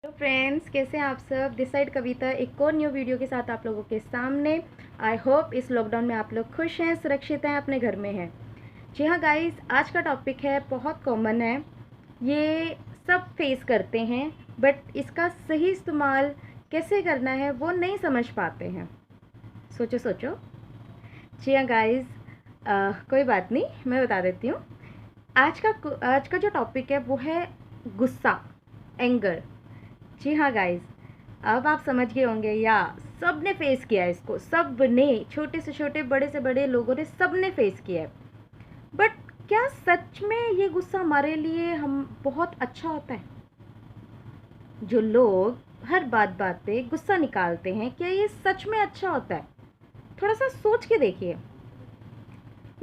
Friends, कैसे हैं आप सब। दिस साइड कविता एक और न्यू वीडियो के साथ आप लोगों के सामने। आई होप इस लॉकडाउन में आप लोग खुश हैं, सुरक्षित हैं, अपने घर में हैं। जी हाँ गाइस, आज का टॉपिक है, बहुत कॉमन है, ये सब फेस करते हैं, बट इसका सही इस्तेमाल कैसे करना है वो नहीं समझ पाते हैं। सोचो सोचो। जी हाँ गाइस, कोई बात नहीं, मैं बता देती हूँ। आज का जो टॉपिक है वो है गुस्सा, एंगर। जी हाँ गाइस, अब आप समझ गए होंगे, या सब ने फेस किया है इसको, सब ने, छोटे से छोटे, बड़े से बड़े लोगों ने, सब ने फेस किया है। बट क्या सच में ये गुस्सा हमारे लिए हम बहुत अच्छा होता है? जो लोग हर बात बात पे गुस्सा निकालते हैं, क्या ये सच में अच्छा होता है? थोड़ा सा सोच के देखिए।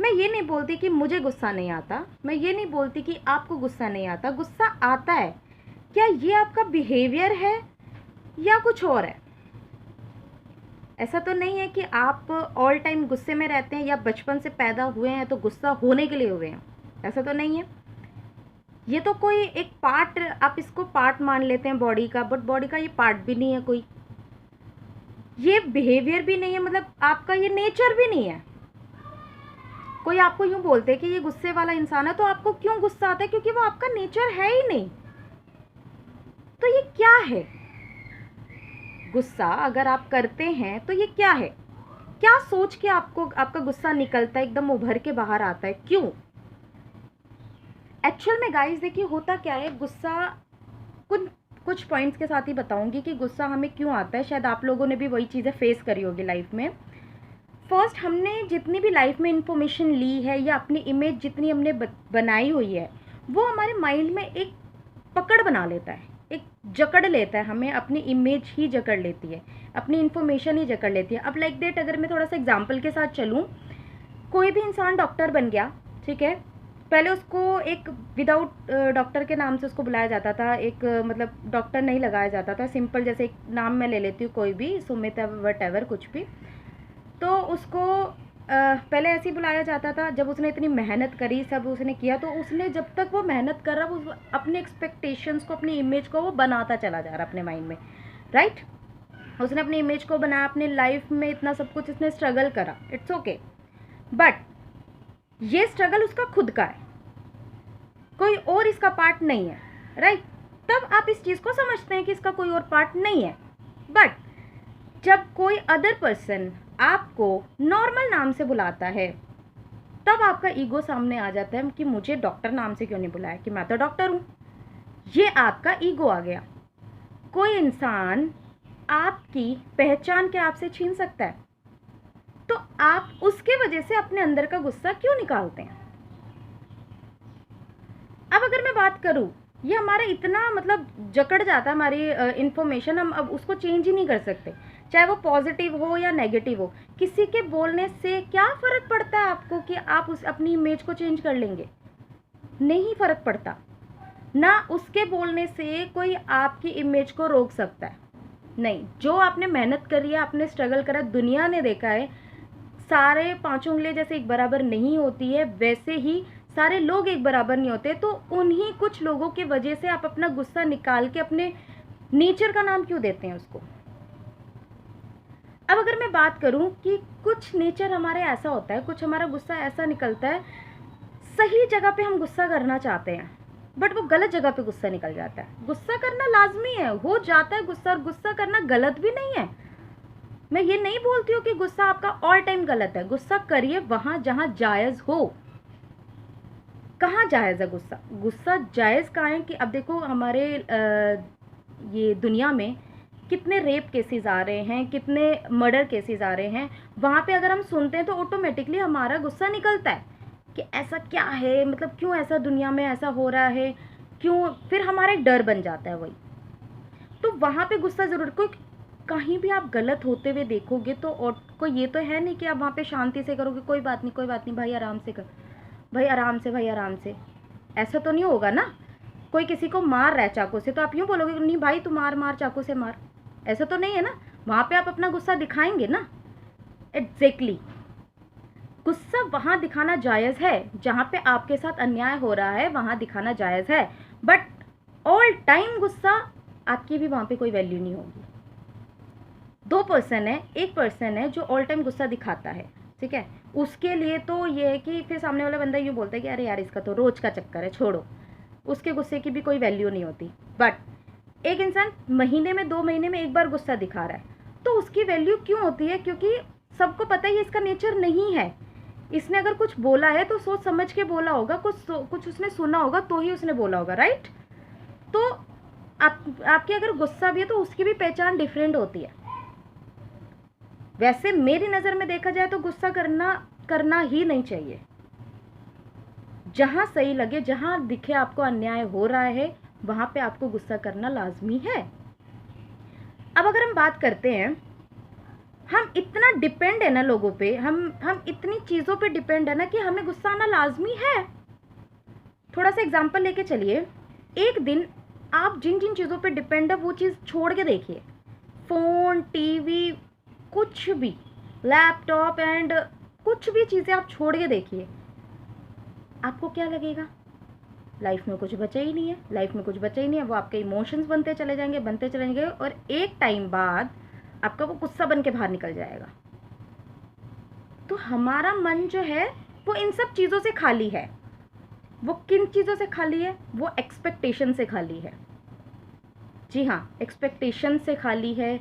मैं ये नहीं बोलती कि मुझे गुस्सा नहीं आता, मैं ये नहीं बोलती कि आपको गुस्सा नहीं आता, गुस्सा आता है। क्या ये आपका बिहेवियर है या कुछ और है? ऐसा तो नहीं है कि आप ऑल टाइम गुस्से में रहते हैं या बचपन से पैदा हुए हैं तो गुस्सा होने के लिए हुए हैं, ऐसा तो नहीं है। ये तो कोई एक पार्ट, आप इसको पार्ट मान लेते हैं बॉडी का, बट बॉडी का ये पार्ट भी नहीं है कोई, ये बिहेवियर भी नहीं है, मतलब आपका ये नेचर भी नहीं है। कोई आपको यूं बोलते हैं कि ये गुस्से वाला इंसान है, तो आपको क्यों गुस्सा आता है? क्योंकि वो आपका नेचर है ही नहीं। तो ये क्या है गुस्सा? अगर आप करते हैं तो ये क्या है? क्या सोच के आपको आपका गुस्सा निकलता है, एकदम उभर के बाहर आता है, क्यों? एक्चुअल में गाइस देखिए, होता क्या है गुस्सा, कुछ कुछ पॉइंट्स के साथ ही बताऊंगी कि गुस्सा हमें क्यों आता है। शायद आप लोगों ने भी वही चीज़ें फेस करी होगी लाइफ में। फर्स्ट, हमने जितनी भी लाइफ में इंफॉर्मेशन ली है या अपनी इमेज जितनी हमने बनाई हुई है, वो हमारे माइंड में एक पकड़ बना लेता है, एक जकड़ लेता है हमें, अपनी इमेज ही जकड़ लेती है, अपनी इंफॉर्मेशन ही जकड़ लेती है। अब लाइक दैट, अगर मैं थोड़ा सा एग्जांपल के साथ चलूँ, कोई भी इंसान डॉक्टर बन गया, ठीक है, पहले उसको एक विदाउट डॉक्टर के नाम से उसको बुलाया जाता था, एक मतलब डॉक्टर नहीं लगाया जाता था, सिंपल जैसे एक नाम मैं ले लेती हूँ, कोई भी, सुमित वट एवर, कुछ भी, तो उसको पहले ऐसे ही बुलाया जाता था। जब उसने इतनी मेहनत करी, सब उसने किया, तो उसने जब तक वो मेहनत कर रहा, वो अपने एक्सपेक्टेशंस को, अपनी इमेज को वो बनाता चला जा रहा अपने माइंड में, राइट। उसने अपनी इमेज को बनाया, अपने लाइफ में इतना सब कुछ इसने स्ट्रगल करा, इट्स ओके। बट ये स्ट्रगल उसका खुद का है, कोई और इसका पार्ट नहीं है, राइट। तब आप इस चीज़ को समझते हैं कि इसका कोई और पार्ट नहीं है। बट जब कोई अदर पर्सन आपको नॉर्मल नाम से बुलाता है, तब आपका ईगो सामने आ जाता है कि मुझे डॉक्टर नाम से क्यों नहीं बुलाया, कि मैं तो डॉक्टर हूँ। ये आपका ईगो आ गया। कोई इंसान आपकी पहचान के आपसे छीन सकता है, तो आप उसके वजह से अपने अंदर का गुस्सा क्यों निकालते हैं? अब अगर मैं बात करूँ, ये हमारा इतना मतलब जकड़ जाता है हमारी इंफॉर्मेशन, हम अब उसको चेंज ही नहीं कर सकते, चाहे वो पॉजिटिव हो या नेगेटिव हो। किसी के बोलने से क्या फ़र्क पड़ता है आपको कि आप उस अपनी इमेज को चेंज कर लेंगे? नहीं फ़र्क पड़ता ना। उसके बोलने से कोई आपकी इमेज को रोक सकता है, नहीं। जो आपने मेहनत करी है, आपने स्ट्रगल करा, दुनिया ने देखा है, सारे पांचों उंगलियां जैसे एक बराबर नहीं होती है, वैसे ही सारे लोग एक बराबर नहीं होते। तो उन्हीं कुछ लोगों की वजह से आप अपना गुस्सा निकाल के अपने नेचर का नाम क्यों देते हैं उसको? अब अगर मैं बात करूं कि कुछ नेचर हमारे ऐसा होता है, कुछ हमारा गुस्सा ऐसा निकलता है, सही जगह पे हम गुस्सा करना चाहते हैं, बट वो गलत जगह पे गुस्सा निकल जाता है। गुस्सा करना लाजमी है, हो जाता है गुस्सा, और गुस्सा करना गलत भी नहीं है। मैं ये नहीं बोलती हूँ कि गुस्सा आपका ऑल टाइम गलत है, गुस्सा करिए वहां जहां जायज़ हो। कहाँ जायज़ है गुस्सा? गुस्सा जायज़ कहाँ है कि अब देखो, हमारे ये दुनिया में कितने रेप केसेस आ रहे हैं, कितने मर्डर केसेस आ रहे हैं, वहाँ पे अगर हम सुनते हैं तो ऑटोमेटिकली हमारा गुस्सा निकलता है कि ऐसा क्या है, मतलब क्यों ऐसा दुनिया में ऐसा हो रहा है, क्यों? फिर हमारा एक डर बन जाता है वही। तो वहाँ पे गुस्सा ज़रूर, कोई कहीं भी आप गलत होते हुए देखोगे तो, और कोई ये तो है नहीं कि आप वहाँ पे शांति से करोगे, कोई बात नहीं, कोई बात नहीं भाई, आराम से कर, भाई आराम से, भाई आराम से, ऐसा तो नहीं होगा ना। कोई किसी को मार रहा है चाकू से, तो आप यूँ बोलोगे नहीं भाई तू मार मार, चाकू से मार, ऐसा तो नहीं है ना। वहाँ पे आप अपना गुस्सा दिखाएंगे ना। एग्जैक्टली, गुस्सा वहाँ दिखाना जायज़ है, जहाँ पे आपके साथ अन्याय हो रहा है वहाँ दिखाना जायज़ है। बट ऑल टाइम गुस्सा आपकी भी वहाँ पे कोई वैल्यू नहीं होगी। दो पर्सन है, एक पर्सन है जो ऑल टाइम गुस्सा दिखाता है, ठीक है, उसके लिए तो ये है कि फिर सामने वाला बंदा यूँ बोलता है कि अरे यार इसका तो रोज का चक्कर है, छोड़ो, उसके गुस्से की भी कोई वैल्यू नहीं होती। बट एक इंसान महीने में 2 महीने में एक बार गुस्सा दिखा रहा है, तो उसकी वैल्यू क्यों होती है? क्योंकि सबको पता है ये इसका नेचर नहीं है। इसने अगर कुछ बोला है तो सोच समझ के बोला होगा, कुछ उसने सुना होगा तो ही उसने बोला होगा, राइट? तो आपकी अगर गुस्सा भी है तो उसकी भी पहचान डिफरेंट होती है। वैसे मेरी नज़र में देखा जाए तो गुस्सा करना ही नहीं चाहिए। जहां सही लगे, जहां दिखे आपको अन्याय हो रहा है, वहां पे आपको गुस्सा करना लाजमी है। अब अगर हम बात करते हैं, हम इतना डिपेंड है ना लोगों पे, हम इतनी चीज़ों पे डिपेंड है ना कि हमें गुस्सा आना लाजमी है। थोड़ा सा एग्जांपल लेके चलिए। एक दिन आप जिन जिन चीज़ों पे डिपेंड है वो चीज़ छोड़ के देखिए, फ़ोन, टीवी, कुछ भी, लैपटॉप एंड कुछ भी चीज़ें आप छोड़ के देखिए, आपको क्या लगेगा? लाइफ में कुछ बचा ही नहीं है, लाइफ में कुछ बचा ही नहीं है। वो आपके इमोशंस बनते चले जाएंगे और एक टाइम बाद आपका वो गुस्सा बन के बाहर निकल जाएगा। तो हमारा मन जो है वो इन सब चीज़ों से खाली है। वो किन चीज़ों से खाली है? वो एक्सपेक्टेशन से खाली है। जी हाँ, एक्सपेक्टेशन से खाली है।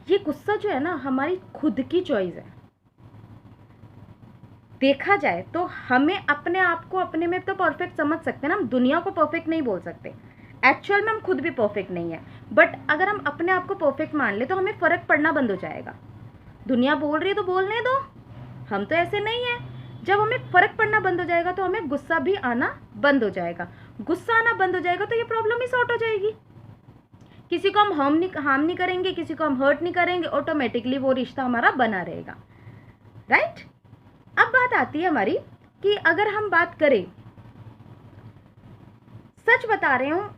ये गुस्सा जो है ना हमारी खुद की चॉइस है। देखा जाए तो हमें अपने आप को अपने में तो परफेक्ट समझ सकते हैं ना, हम दुनिया को परफेक्ट नहीं बोल सकते। एक्चुअल में हम खुद भी परफेक्ट नहीं है, बट अगर हम अपने आप को परफेक्ट मान ले तो हमें फ़र्क पड़ना बंद हो जाएगा। दुनिया बोल रही है तो बोलने दो, हम तो ऐसे नहीं है। जब हमें फ़र्क पड़ना बंद हो जाएगा तो हमें गुस्सा भी आना बंद हो जाएगा। गुस्सा आना बंद हो जाएगा तो ये प्रॉब्लम ही सॉर्ट हो जाएगी। किसी को हम हार्म नहीं करेंगे, किसी को हम हर्ट नहीं करेंगे, ऑटोमेटिकली वो रिश्ता हमारा बना रहेगा, राइट? अब बात आती है हमारी कि अगर हम बात करें, सच बता रहे हूँ,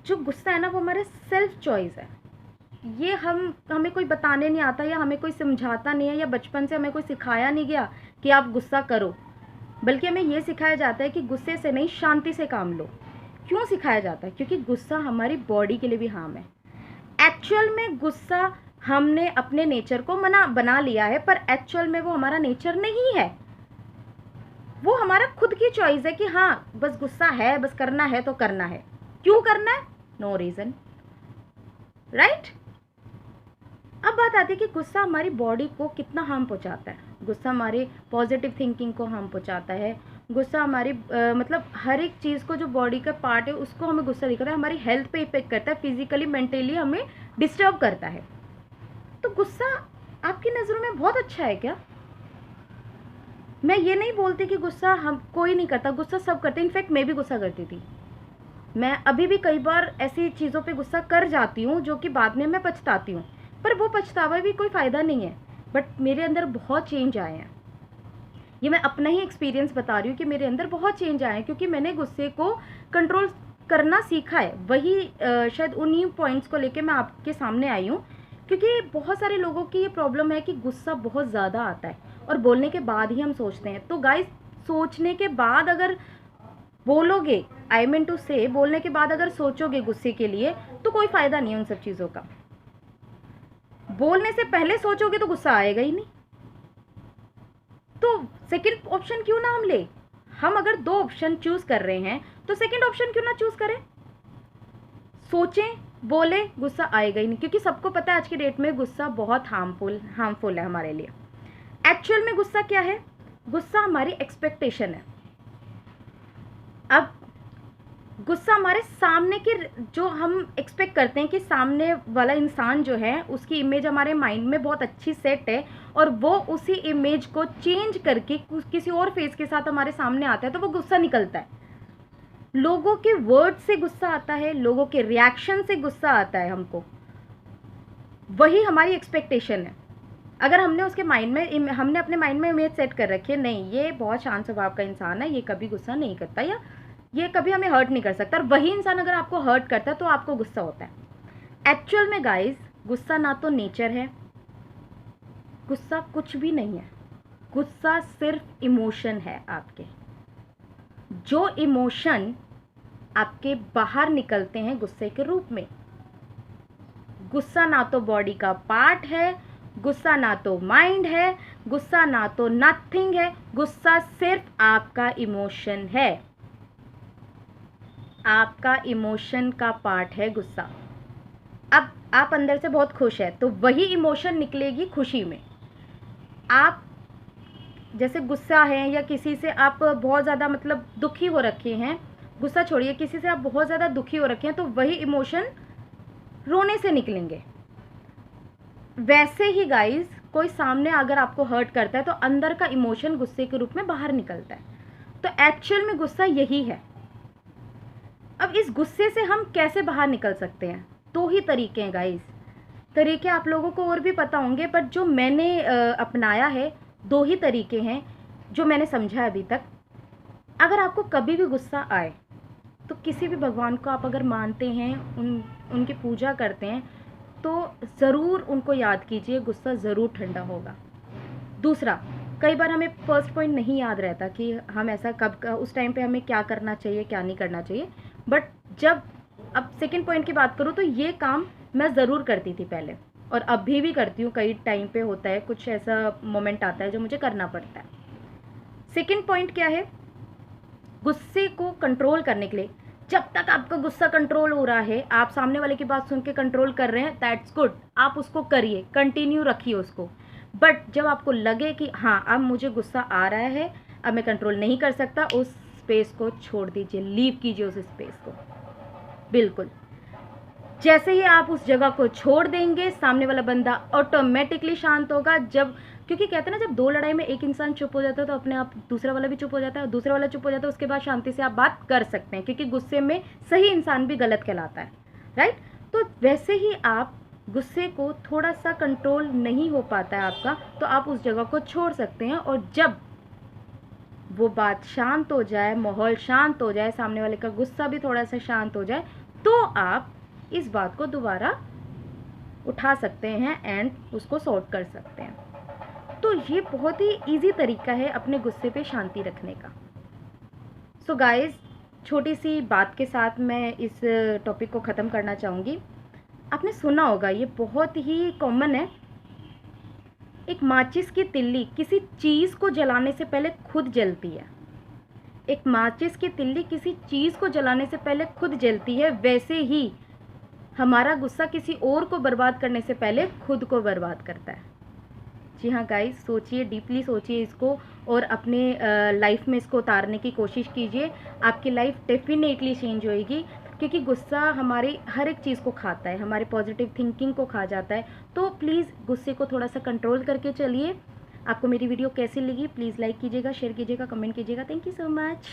जो गुस्सा है ना वो हमारे सेल्फ चॉइस है। ये हमें कोई बताने नहीं आता, या हमें कोई समझाता नहीं है, या बचपन से हमें कोई सिखाया नहीं गया कि आप गुस्सा करो, बल्कि हमें ये सिखाया जाता है कि गुस्से से नहीं, शांति से काम लो। क्यों सिखाया जाता है? क्योंकि गुस्सा हमारी बॉडी के लिए भी हार्म है। एक्चुअल में गुस्सा हमने अपने नेचर को बना लिया है, पर एक्चुअल में वो हमारा नेचर नहीं है। वो हमारा खुद की चॉइस है कि हाँ बस गुस्सा है, बस करना है तो करना है। क्यों करना है? No reason, right? अब बात आती है कि गुस्सा हमारी बॉडी को कितना हार्म पहुंचाता है। गुस्सा हमारी पॉजिटिव थिंकिंग को हार्म पहुंचाता है। गुस्सा हमारी मतलब हर एक चीज़ को, जो बॉडी का पार्ट है उसको हमें गुस्सा दिखाता है। हमारी हेल्थ पे इफेक्ट करता है, फिजिकली मेंटली हमें डिस्टर्ब करता है। तो गुस्सा आपकी नज़रों में बहुत अच्छा है क्या? मैं ये नहीं बोलती कि गुस्सा हम कोई नहीं करता, गुस्सा सब करते। इनफैक्ट मैं भी गुस्सा करती थी। मैं अभी भी कई बार ऐसी चीज़ों पे गुस्सा कर जाती हूँ जो कि बाद में मैं पछताती हूँ, पर वो पछतावा भी कोई फ़ायदा नहीं है। बट मेरे अंदर बहुत चेंज आए हैं। ये मैं अपना ही एक्सपीरियंस बता रही हूँ कि मेरे अंदर बहुत चेंज आए हैं, क्योंकि मैंने गुस्से को कंट्रोल करना सीखा है। वही शायद उन्हीं पॉइंट्स को लेके मैं आपके सामने आई हूँ, क्योंकि बहुत सारे लोगों की ये प्रॉब्लम है कि गुस्सा बहुत ज़्यादा आता है और बोलने के बाद ही हम सोचते हैं। तो गाइस, सोचने के बाद अगर बोलोगे, आई मीन टू से, बोलने के बाद अगर सोचोगे गुस्से के लिए, तो कोई फ़ायदा नहीं है उन सब चीज़ों का। बोलने से पहले सोचोगे तो गुस्सा आएगा ही नहीं। तो सेकंड ऑप्शन क्यों ना हम ले? हम अगर 2 ऑप्शन चूज कर रहे हैं तो सेकंड ऑप्शन क्यों ना चूज करें? सोचें, बोले, गुस्सा आएगा ही नहीं, क्योंकि सबको पता है आज की डेट में गुस्सा बहुत हार्मफुल है हमारे लिए। एक्चुअल में गुस्सा क्या है? गुस्सा हमारी एक्सपेक्टेशन है। अब गुस्सा हमारे सामने के, जो हम एक्सपेक्ट करते हैं कि सामने वाला इंसान जो है उसकी इमेज हमारे माइंड में बहुत अच्छी सेट है, और वो उसी इमेज को चेंज करके किसी और फेस के साथ हमारे सामने आता है, तो वो गुस्सा निकलता है। लोगों के वर्ड से गुस्सा आता है, लोगों के रिएक्शन से गुस्सा आता है हमको। वही हमारी एक्सपेक्टेशन है। अगर हमने उसके माइंड में, हमने अपने माइंड में इमेज सेट कर रखी है, नहीं ये बहुत शांत स्वभाव का इंसान है, ये कभी गुस्सा नहीं करता, या ये कभी हमें हर्ट नहीं कर सकता, और वही इंसान अगर आपको हर्ट करता है तो आपको गुस्सा होता है। एक्चुअल में गाइस, गुस्सा ना तो नेचर है, गुस्सा कुछ भी नहीं है। गुस्सा सिर्फ इमोशन है आपके। जो इमोशन आपके बाहर निकलते हैं गुस्से के रूप में, गुस्सा ना तो बॉडी का पार्ट है, गुस्सा ना तो माइंड है, गुस्सा ना तो नथिंग है, गुस्सा सिर्फ आपका इमोशन है, आपका इमोशन का पार्ट है गुस्सा। अब आप अंदर से बहुत खुश है तो वही इमोशन निकलेगी खुशी में। आप जैसे गुस्सा है या किसी से आप बहुत ज़्यादा मतलब दुखी हो रखे हैं, गुस्सा छोड़िए, किसी से आप बहुत ज़्यादा दुखी हो रखे हैं तो वही इमोशन रोने से निकलेंगे। वैसे ही गाइस, कोई सामने अगर आपको हर्ट करता है तो अंदर का इमोशन गुस्से के रूप में बाहर निकलता है। तो एक्चुअल में गुस्सा यही है। अब इस गुस्से से हम कैसे बाहर निकल सकते हैं? दो ही तरीके हैं गाइस। तरीके आप लोगों को और भी पता होंगे, बट जो मैंने अपनाया है, दो ही तरीके हैं जो मैंने समझा अभी तक। अगर आपको कभी भी गुस्सा आए तो किसी भी भगवान को आप अगर मानते हैं, उनकी पूजा करते हैं, तो ज़रूर उनको याद कीजिए, गुस्सा ज़रूर ठंडा होगा। दूसरा, कई बार हमें फर्स्ट पॉइंट नहीं याद रहता कि हम ऐसा कब, उस टाइम पे हमें क्या करना चाहिए क्या नहीं करना चाहिए। बट जब अब सेकंड पॉइंट की बात करूँ तो ये काम मैं ज़रूर करती थी पहले, और अभी भी करती हूँ। कई टाइम पे होता है, कुछ ऐसा मोमेंट आता है जो मुझे करना पड़ता है। सेकंड पॉइंट क्या है? गुस्से को कंट्रोल करने के लिए, जब तक आपका गुस्सा कंट्रोल हो रहा है, आप सामने वाले की बात सुन के कंट्रोल कर रहे हैं, दैट्स गुड, आप उसको करिए, कंटिन्यू रखिए उसको। बट जब आपको लगे कि हाँ अब मुझे गुस्सा आ रहा है, अब मैं कंट्रोल नहीं कर सकता, उस स्पेस को छोड़ दीजिए, लीव कीजिए उस स्पेस को। बिल्कुल, जैसे ही आप उस जगह को छोड़ देंगे, सामने वाला बंदा ऑटोमेटिकली शांत होगा। जब, क्योंकि कहते हैं ना, जब दो लड़ाई में एक इंसान चुप हो जाता है तो अपने आप दूसरा वाला भी चुप हो जाता है, और दूसरा वाला चुप हो जाता है, उसके बाद शांति से आप बात कर सकते हैं, क्योंकि गुस्से में सही इंसान भी गलत कहलाता है, राइट। तो वैसे ही आप गुस्से को, थोड़ा सा कंट्रोल नहीं हो पाता है आपका, तो आप उस जगह को छोड़ सकते हैं। और जब वो बात शांत हो जाए, माहौल शांत हो जाए, सामने वाले का गुस्सा भी थोड़ा सा शांत हो जाए, तो आप इस बात को दोबारा उठा सकते हैं एंड उसको सॉर्ट कर सकते हैं। तो ये बहुत ही इजी तरीका है अपने गुस्से पे शांति रखने का। सो गाइस, छोटी सी बात के साथ मैं इस टॉपिक को ख़त्म करना चाहूँगी। आपने सुना होगा, ये बहुत ही कॉमन है, एक माचिस की तिल्ली किसी चीज़ को जलाने से पहले खुद जलती है। एक माचिस की तिल्ली किसी चीज़ को जलाने से पहले खुद जलती है। वैसे ही हमारा गुस्सा किसी और को बर्बाद करने से पहले खुद को बर्बाद करता है। जी हाँ गाइस, सोचिए, डीपली सोचिए इसको, और अपने लाइफ में इसको उतारने की कोशिश कीजिए। आपकी लाइफ डेफिनेटली चेंज होएगी, क्योंकि गुस्सा हमारी हर एक चीज़ को खाता है, हमारी पॉजिटिव थिंकिंग को खा जाता है। तो प्लीज़ गुस्से को थोड़ा सा कंट्रोल करके चलिए। आपको मेरी वीडियो कैसी लगी प्लीज़ लाइक कीजिएगा, शेयर कीजिएगा, कमेंट कीजिएगा। Thank you so much.